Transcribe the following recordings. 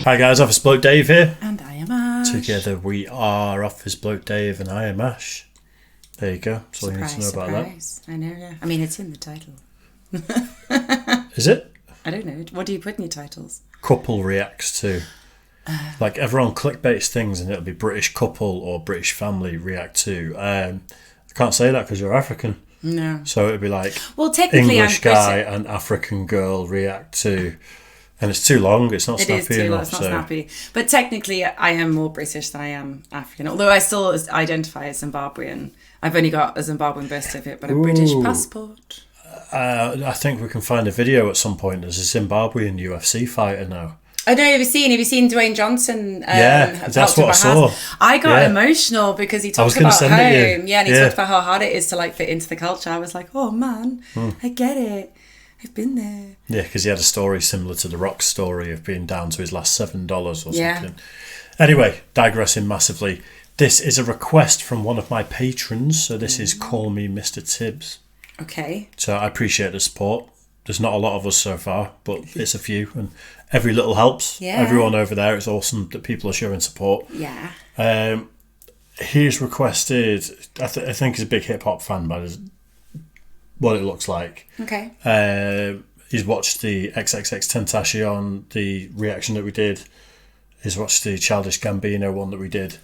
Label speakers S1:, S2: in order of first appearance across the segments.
S1: Hi guys, Office Bloke Dave here.
S2: And I am Ash.
S1: Together we are Office Bloke Dave and I am Ash. There you go. That's all you need to know about that.
S2: I know, yeah. I mean, it's in the title.
S1: Is it?
S2: I don't know. What do you put in your titles?
S1: Couple reacts to. Like everyone clickbaits things and it'll be British couple or British family react to. I can't say that because you're African.
S2: No.
S1: So it'd be like
S2: technically
S1: English guy and African girl react to. And it's too long. It's not snappy enough. It is too long.
S2: It's not snappy. But technically, I am more British than I am African. Although I still identify as Zimbabwean. I've only got a Zimbabwean birth certificate, but a British passport.
S1: I think we can find a video at some point. There's a Zimbabwean UFC fighter now.
S2: I know. Have you seen Dwayne Johnson?
S1: Yeah, that's what I saw.
S2: I got emotional because he talked about home. Yeah, and he talked about how hard it is to like fit into the culture. I was like, oh man, I get it. I've been there.
S1: Yeah, because he had a story similar to The Rock's story of being down to his last $7 or something.
S2: Yeah.
S1: Anyway, digressing massively. This is a request from one of my patrons. So this is Call Me Mr. Tibbs.
S2: Okay.
S1: So I appreciate the support. There's not a lot of us so far, but it's a few. And every little helps. Yeah. Everyone over there, it's awesome that people are showing support.
S2: Yeah.
S1: He's requested, I think he's a big hip-hop fan by what it looks like.
S2: Okay.
S1: He's watched the XXXTentacion, the reaction that we did. He's watched the Childish Gambino one that we did.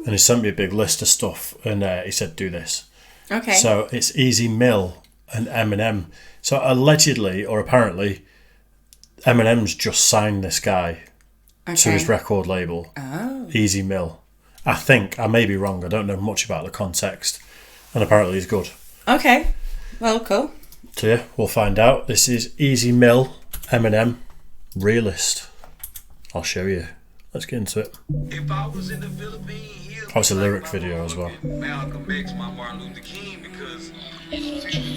S1: And he sent me a big list of stuff. And he said, do this.
S2: Okay.
S1: So it's Easy Mill and Eminem. So allegedly, or apparently, Eminem's just signed this guy to his record label.
S2: Oh.
S1: Easy Mill. I think. I may be wrong. I don't know much about the context. And apparently he's good.
S2: Okay. Well, cool.
S1: So yeah, we'll find out. This is Easy Mill, Eminem, Realest. I'll show you. Let's get into it.
S3: If I was in the Philippines,
S1: it's a lyric video as well.
S3: Malcolm X, my Martin Luther King, because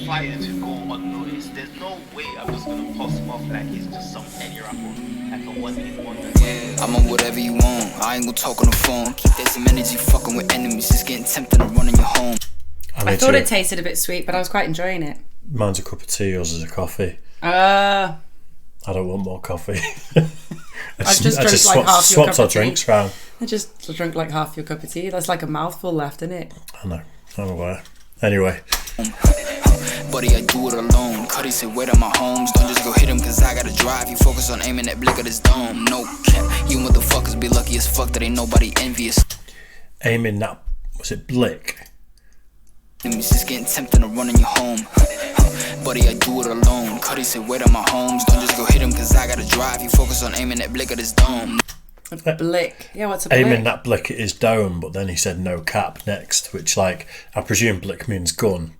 S3: fighting to go unnoticed. There's no way I'm just gonna post him off like he's just some any rapper. Like a one-hit wonder.
S4: Yeah, I'm on whatever you want. I ain't gonna talk on the phone. Keep that some energy fucking with enemies. Just getting tempted to run in your home.
S2: I thought it tasted a bit sweet, but I was quite enjoying it.
S1: Mine's a cup of tea, yours is a coffee.
S2: I
S1: don't want more coffee.
S2: I've just drunk like half your cup of tea.
S1: Drinks round.
S2: I just drunk like half your cup of tea. That's like a mouthful left, isn't it?
S1: I know. I'm aware. Anyway.
S4: Buddy, I do it alone. Cuddy said, wait on my homes. Don't just go hit him, cause I gotta drive. You focus on aiming that blick at his dome. No cap. You motherfuckers be lucky as fuck that ain't nobody envious.
S1: Aiming that, was it blick?
S4: Enemies just getting tempted to run in your home. Buddy, I do it alone. Cuddy said, wait on my homes. Don't just go hit him, cause I gotta drive. You focus on aiming that blick at his dome.
S2: A blick. Yeah, what's a blick?
S1: Aiming that blick at his dome, but then he said no cap next, which, like, I presume blick means gun.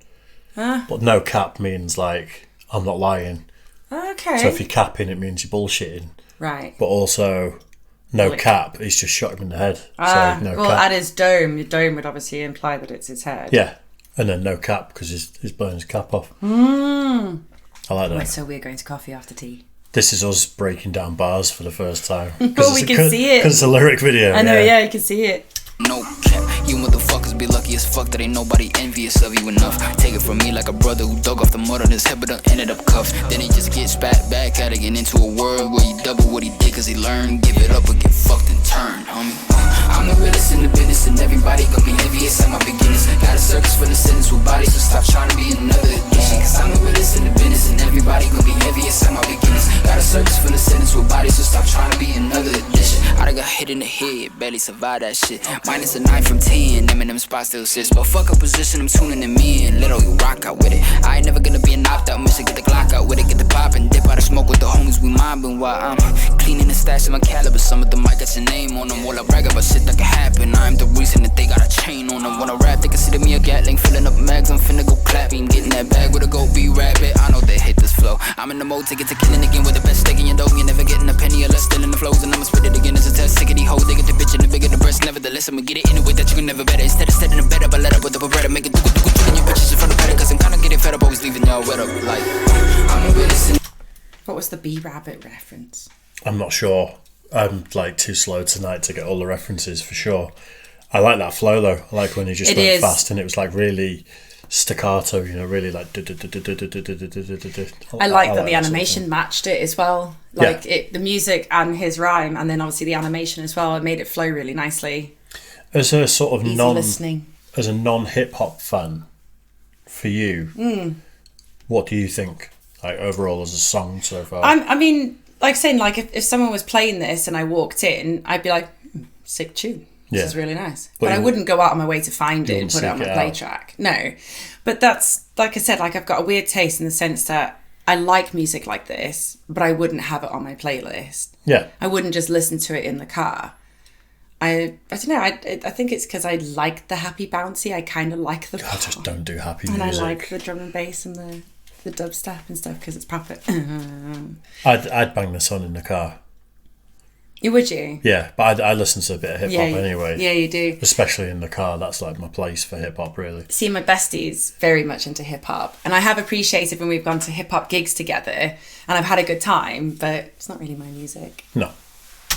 S1: But no cap means, like, I'm not lying.
S2: Okay.
S1: So if you're capping, it means you're bullshitting.
S2: Right.
S1: But also, no blick. Cap, he's just shot him in the head. So no
S2: well,
S1: cap.
S2: At his dome, your dome would obviously imply that it's his head.
S1: Yeah. And then no cap, because he's blowing his cap off. I like that.
S2: Right, so we're going to coffee after tea.
S1: This is us breaking down bars for the first time.
S2: Oh, we can see it.
S1: Because it's a lyric video.
S2: I know, yeah, you can see it.
S4: No cap, you motherfuckers be lucky as fuck that ain't nobody envious of you enough. Take it from me like a brother who dug off the mud on his head but done ended up cuffed. Then he just gets back at it, get into a world where he double what he did cause he learned. Give it up or get fucked and turn, homie. I'm the realest in the business and everybody gon' be envious at my beginnings. Got a circus for the sentence with bodies, so stop trying to be another addition. Cause I'm the realest in the business and everybody gon' be envious at my beginnings. Got a circus for the sentence with bodies, so stop trying to be another addition. I done got hit in the head, barely survived that shit. Minus a 9 from 10, Eminem spot still sits. But fuck a position, I'm tuning them in. Little you rock out with it. I ain't never gonna be a knocked out mission. Get the Glock out with it, get the pop and dip out of smoke with the homies we mobbing while I'm cleaning the stash of my caliber. Some of them might got your name on them. While I brag about shit that can happen. I'm the reason that they got a chain on them. When I rap, they consider me a Gatling. Filling up mags, I'm finna go clapping. Getting that bag with a go be rabbit. I know they hate this flow. I'm in the mode to get to killing again with the best steak in your dough. You're never getting a penny or less. Still in the flows, and I'ma spit it again. It's a test. Sick of these hoes, they get the bitch and the bigger the breast. Nevertheless, I'ma get it in a way that you can never better. Instead of setting a bed up, I let up with the beretta. Make it do in your bitches in front of better. Cause I'm kinda getting fed up, always leaving y'all wet up. Like, I'm a realist.
S2: What was the bee rabbit reference?
S1: I'm not sure. I'm like too slow tonight to get all the references for sure. I like that flow though. I like when he just went fast and it was like really staccato, you know, really like.
S2: I like that the animation matched it as well. Like the music and his rhyme, and then obviously the animation as well. It made it flow really nicely.
S1: As a sort of
S2: listening.
S1: As a non-hip hop fan, for you, what do you think? Like overall, as a song so far.
S2: I mean, like saying, like if someone was playing this and I walked in, I'd be like, sick tune. This is really nice. But I wouldn't go out of my way to find it and put it on my play track. No. But that's, like I said, like I've got a weird taste in the sense that I like music like this, but I wouldn't have it on my playlist.
S1: Yeah.
S2: I wouldn't just listen to it in the car. I don't know. I think it's because I like the happy bouncy. I kind of like the
S1: I just don't do happy
S2: music.
S1: music.
S2: And I like the drum and bass and the dubstep and stuff because it's proper.
S1: I'd bang this on in the car.
S2: Would you?
S1: Yeah, but I listen to a bit of hip hop anyway.
S2: Yeah, you do.
S1: Especially in the car. That's like my place for hip hop, really.
S2: See, my bestie's very much into hip hop, and I have appreciated when we've gone to hip hop gigs together, and I've had a good time. But it's not really my music.
S1: No.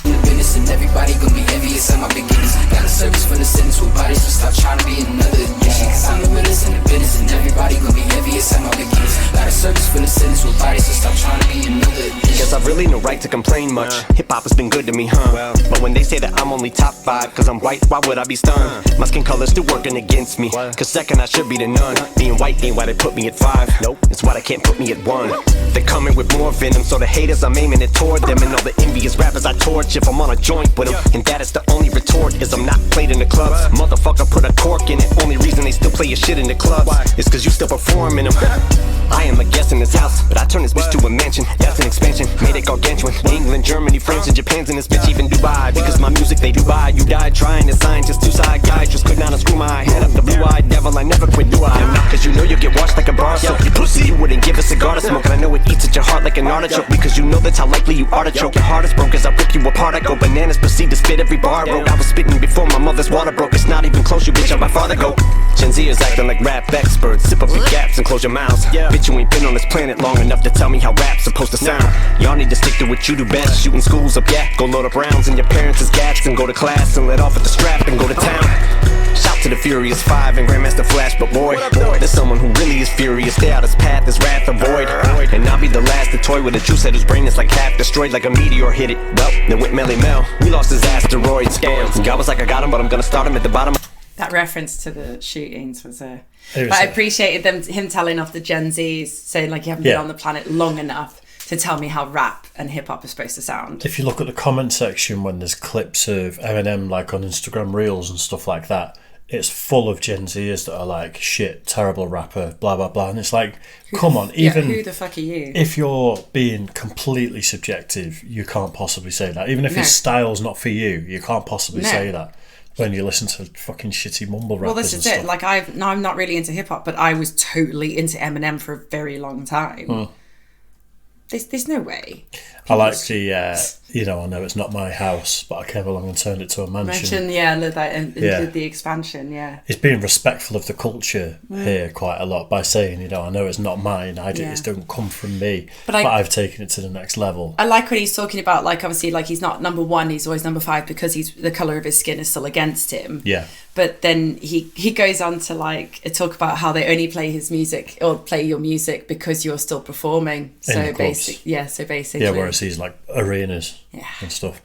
S4: Business and everybody gonna be envious of my beginnings. Got a service for the sentence with bodies, so stop trying to be another addiction. Cause I'm the realest in the business and everybody gonna be envious of my beginnings. Got a service for the sentence with bodies, so stop trying to be another addiction.
S5: Guess I've really no right to complain much. Hip hop has been good to me, huh? But when they say that I'm only top 5 cause I'm white, why would I be stunned? My skin color's still working against me, cause second I should be the none. Being white ain't why they put me at 5. Nope, it's why they can't put me at 1. They're coming with more venom, so the haters I'm aiming it toward them. And all the envious rappers I torch if I'm on a joint with them. And that is the only retort, is I'm not played in the clubs. Motherfucker put a cork in it, only reason they still play your shit in the clubs is cause you still perform in them. I am a guest in this house, but I turn this bitch to a mansion. That's an expansion, made it gargantuan. England, Germany, France, and Japan's in this bitch, even Dubai. Because my music they do buy. You died trying to scientist, 2 psychiatrists could not unscrew my head up. The blue-eyed devil, I never quit, do I? Cause you know you'll get washed like a bar soap. You pussy, you wouldn't give a cigar to smoke. And I know it eats at your heart like an artichoke, because you know that's how likely you are to choke. Your heart is broke as I rip you apart. I go bananas, proceed to spit every bar I wrote. I was spitting before my mother's water broke. It's not even close, you bitch, I'm my father go. Gen Z is acting like rap experts. Sip up your gaps and close your mouths. Bitch, you ain't been on this planet long enough to tell me how rap's supposed to sound. Y'all need to stick to what you do best. Shooting schools up, go load up rounds in your parents' gats and go to class and let off at the strap and go to town. Shout to the Furious 5 and Grandmaster Flash, but boy, there's someone who really is furious. Stay out his path, his wrath avoid. And I'll be the last to toy with a juice head whose brain is like half destroyed, like a meteor hit it. Well, then went Melly Mel. We lost his asteroid scams. And God was like, I got him, but I'm gonna start him at the bottom.
S2: That reference to the shootings was but I appreciated him telling off the Gen Zs, saying like you haven't been on the planet long enough to tell me how rap and hip hop is supposed to sound.
S1: If you look at the comment section when there's clips of Eminem like on Instagram Reels and stuff like that, it's full of Gen Zers that are like, shit, terrible rapper, blah blah blah, and it's like, come on, even
S2: who the fuck are you?
S1: If you're being completely subjective, you can't possibly say that. Even if his style's not for you, you can't possibly say that when you listen to fucking shitty mumble rappers.
S2: Well, this is it. Like I'm not really into hip hop, but I was totally into Eminem for a very long time. There's no way.
S1: I like the, I know it's not my house, but I came along and turned it to a mansion.
S2: Did the expansion,
S1: He's being respectful of the culture here quite a lot by saying, I know it's not mine, ideas don't come from me, but I've taken it to the next level.
S2: I like when he's talking about, like, obviously, like, he's not number 1, he's always number 5 because the colour of his skin is still against him.
S1: Yeah.
S2: But then he goes on to, like, talk about how they only play his music or play your music because you're still performing. So basically. Yeah,
S1: whereas he's like arenas and stuff.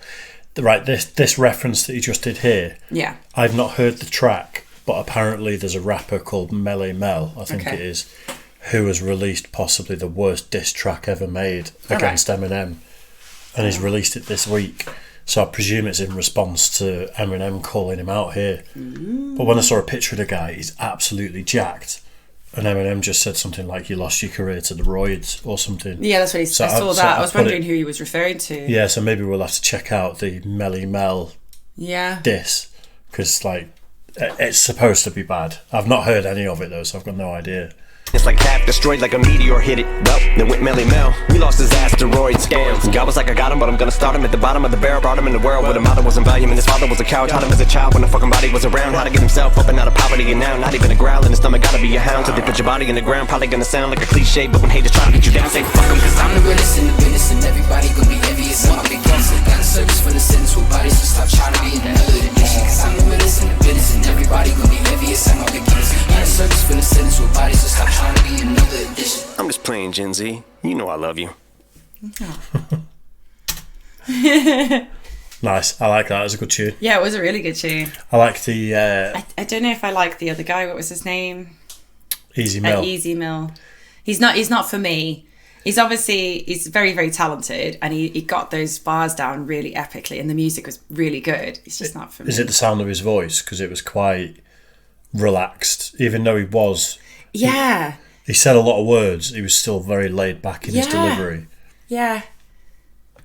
S1: Right, this reference that he just did here.
S2: Yeah.
S1: I've not heard the track, but apparently there's a rapper called Melly Mel, I think it is, who has released possibly the worst diss track ever made against Eminem, and he's released it this week. So I presume it's in response to Eminem calling him out here. But when I saw a picture of the guy, he's absolutely jacked. And Eminem just said something like, you lost your career to the roids or something.
S2: Yeah, that's what he said. I saw that. I was wondering who he was referring to.
S1: Yeah, so maybe we'll have to check out the Melly Mel diss. Because, like, it's supposed to be bad. I've not heard any of it, though, so I've got no idea.
S5: It's like half destroyed, like a meteor hit it. Well, then went Melly Mel. We lost his asteroid scams. God was like, I got him, but I'm gonna start him at the bottom of the barrel. Brought him in the world where the mother wasn't volume and his father was a coward. Taught him as a child when the fucking body was around how to get himself up and out of poverty, and now not even a growl in his stomach, gotta be a hound. So they put your body in the ground, probably gonna sound like a cliche, but when haters try to get you down, say fuck 'em, cause I'm the realest in the business and everybody gonna be envious of my big guns.
S4: service for the sentence with bodies, so stop trying to be in the hood edition. Cause I'm the realest in the business and everybody gonna be envious. I'm gonna get this. I'm the service for the sentence with bodies, so stop trying to be in another edition.
S5: I'm just playing, Gen Z. You know I love you.
S1: Nice. I like that. It was a good tune.
S2: Yeah, it was a really good tune.
S1: I like the...
S2: I don't know if I like the other guy. What was his name?
S1: Easy Mill.
S2: Easy Mill. He's not for me. He's very, very talented, and he got those bars down really epically, and the music was really good. It's just not for me.
S1: Is it the sound of his voice? Because it was quite relaxed, even though he was...
S2: Yeah.
S1: He said a lot of words. He was still very laid back in his delivery.
S2: Yeah.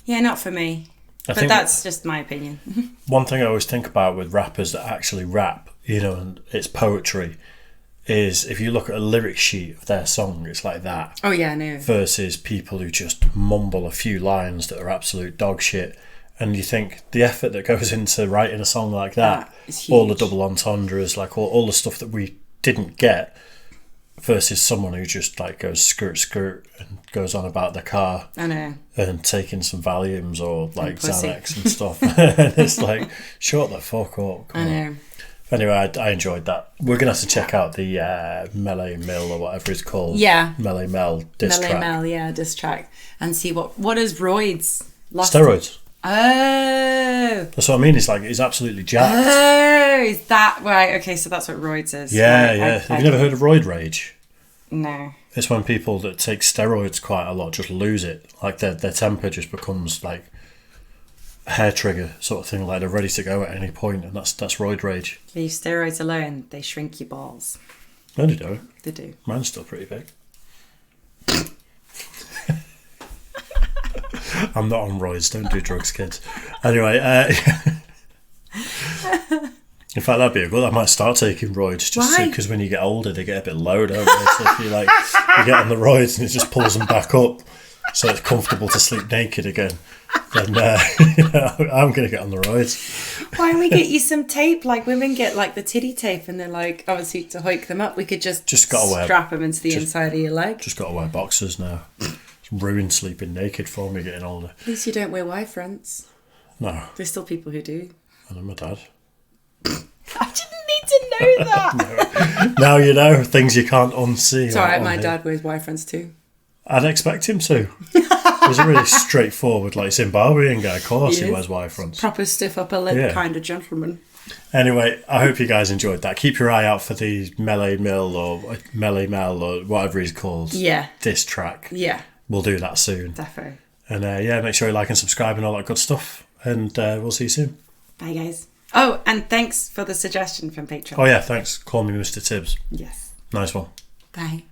S2: Yeah, not for me. But that's just my opinion.
S1: One thing I always think about with rappers that actually rap, and it's poetry, is if you look at a lyric sheet of their song, it's like that.
S2: Oh yeah, no.
S1: Versus people who just mumble a few lines that are absolute dog shit. And you think the effort that goes into writing a song like that, all the double entendres, like all the stuff that we didn't get, versus someone who just like goes skirt and goes on about the car.
S2: I know.
S1: And taking some Valiums or like Xanax and stuff. And it's like, shut the fuck up.
S2: I know.
S1: Anyway, I enjoyed that. We're going to have to check out the Melee Mill or whatever it's called.
S2: Yeah.
S1: Melee Mel diss track.
S2: Melee Mel, yeah, diss track. And see what is Royd's lost.
S1: Steroids.
S2: Oh.
S1: That's what I mean. It's like, he's absolutely jacked.
S2: Oh, is that right? Okay, so that's what Royd's is.
S1: Yeah,
S2: right.
S1: yeah. Have you never heard of roid rage?
S2: No.
S1: It's when people that take steroids quite a lot just lose it. Like their temper just becomes like a hair trigger sort of thing. Like they're ready to go at any point, and that's roid rage.
S2: Leave steroids alone. They shrink your balls.
S1: No, they don't.
S2: They do.
S1: Mine's still pretty big. I'm not on roids. Don't do drugs, kids. Anyway, in fact, that'd be a good. I might start taking roids just because when you get older, they get a bit low, don't they? So if you get on the roids and it just pulls them back up, so it's comfortable to sleep naked again. Then I'm gonna get on the roids.
S2: Why don't we get you some tape? Like women get like the titty tape, and they're like obviously to hike them up. We could just gotta strap them into the inside of your leg.
S1: Just gotta wear boxers now. It's ruined sleeping naked for me getting older.
S2: At least you don't wear Y fronts.
S1: No,
S2: there's still people who do.
S1: And I'm my dad.
S2: I didn't need to know that.
S1: Now you know things you can't unsee.
S2: It's alright, my dad wears Y fronts too.
S1: I'd expect him to. He's a really straightforward, like Zimbabwean guy. Of course he wears Y fronts.
S2: Proper stiff upper lip kind of gentleman.
S1: Anyway, I hope you guys enjoyed that. Keep your eye out for the Melee Mill or Melee Mel or whatever he's called.
S2: Yeah.
S1: Diss track.
S2: Yeah.
S1: We'll do that soon.
S2: Definitely.
S1: And make sure you like and subscribe and all that good stuff. And we'll see you soon.
S2: Bye, guys. Oh, and thanks for the suggestion from Patreon.
S1: Oh, yeah, thanks. Call me Mr. Tibbs.
S2: Yes.
S1: Nice one.
S2: Bye.